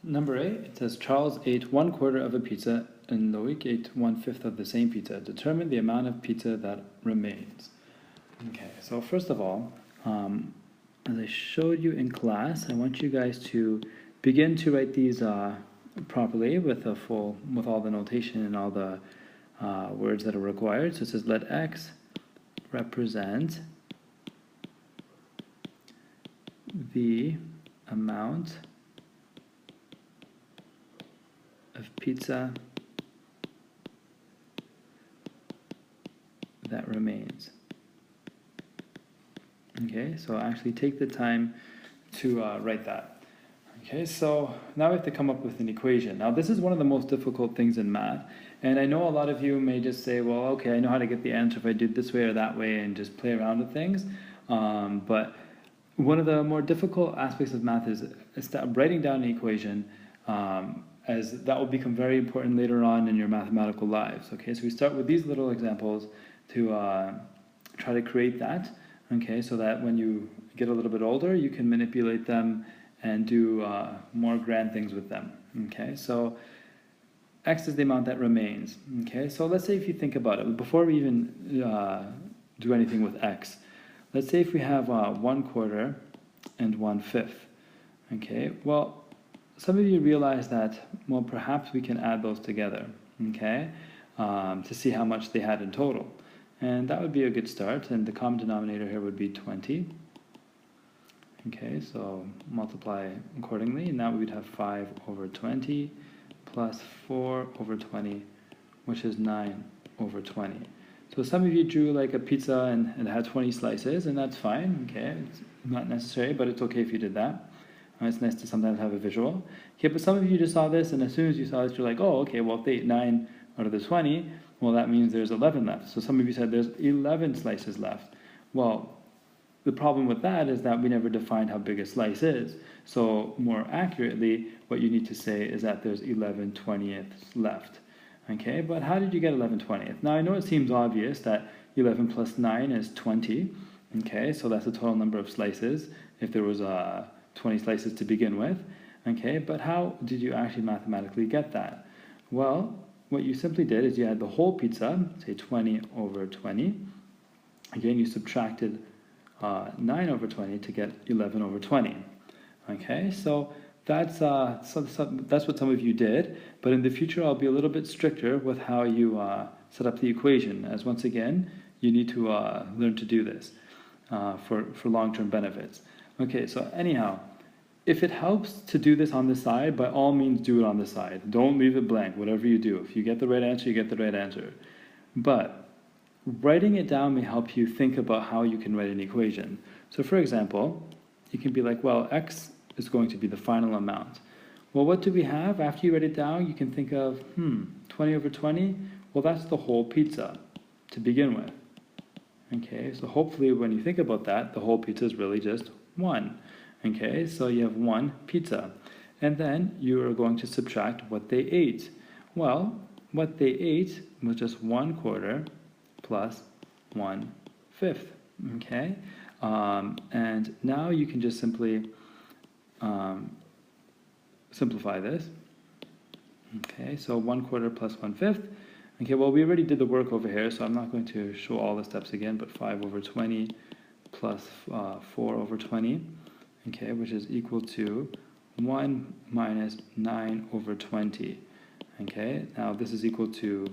Number 8, it says Charles ate 1/4 of a pizza and Loic ate 1/5 of the same pizza. Determine the amount of pizza that remains. Okay, so first of all, as I showed you in class, I want you guys to begin to write these properly with all the notation and all the words that are required. So it says let X represent the amount of pizza that remains. Okay, so actually take the time to write that. Okay, so now we have to come up with an equation. Now this is one of the most difficult things in math, and I know a lot of you may just say, well, okay, I know how to get the answer if I do it this way or that way and just play around with things, but one of the more difficult aspects of math is writing down an equation, as that will become very important later on in your mathematical lives. Okay, so we start with these little examples to try to create that. Okay, so that when you get a little bit older, you can manipulate them and do more grand things with them. Okay, so X is the amount that remains. Okay, so let's say if you think about it, before we even do anything with X, let's say if we have 1/4 and 1/5. Okay, well, some of you realize that, well, perhaps we can add those together, okay, to see how much they had in total. And that would be a good start, and the common denominator here would be 20. Okay, so multiply accordingly, and now we would have 5/20 plus 4/20, which is 9/20. So some of you drew like a pizza and it had 20 slices, and that's fine, okay, it's not necessary, but it's okay if you did that. It's nice to sometimes have a visual. Okay, but some of you just saw this, and as soon as you saw this, you're like, oh, okay, well, if they ate 9 out of the 20, well, that means there's 11 left. So some of you said there's 11 slices left. Well, the problem with that is that we never defined how big a slice is. So more accurately, what you need to say is that there's 11/20ths left. Okay, but how did you get 11/20? Now, I know it seems obvious that 11 plus 9 is 20. Okay, so that's the total number of slices if there was 20 slices to begin with. Okay, but how did you actually mathematically get that? Well, what you simply did is you had the whole pizza, say 20/20. Again, you subtracted 9/20 to get 11/20. Okay, so that's what some of you did, but in the future I'll be a little bit stricter with how you set up the equation, as once again, you need to learn to do this for long-term benefits. Okay, so anyhow, if it helps to do this on the side, by all means do it on the side. Don't leave it blank, whatever you do. If you get the right answer, you get the right answer. But writing it down may help you think about how you can write an equation. So for example, you can be like, well, X is going to be the final amount. Well, what do we have? After you write it down, you can think of, 20/20? Well, that's the whole pizza to begin with. Okay, so hopefully when you think about that, the whole pizza is really just 1. Okay, so you have 1 pizza. And then you are going to subtract what they ate. Well, what they ate was just 1/4 plus 1/5. Okay, and now you can just simply simplify this. Okay, so 1/4 plus 1/5. Okay, well, we already did the work over here, so I'm not going to show all the steps again, but 5/20 plus 4/20, okay, which is equal to 1 minus 9/20. Okay, now this is equal to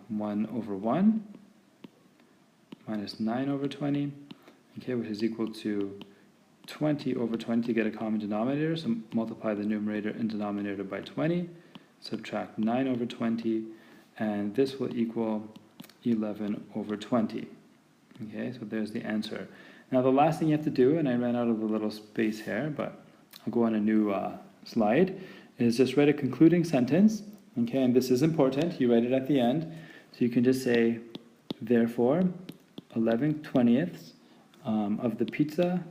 1/1 minus 9/20, okay, which is equal to 20/20 to get a common denominator, so multiply the numerator and denominator by 20, subtract 9/20, and this will equal 11/20. Okay, so there's the answer. Now the last thing you have to do, and I ran out of a little space here, but I'll go on a new slide, is just write a concluding sentence. Okay, and this is important, you write it at the end, so you can just say, therefore, 11/20ths of the pizza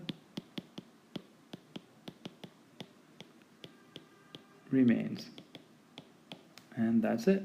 remains. And that's it.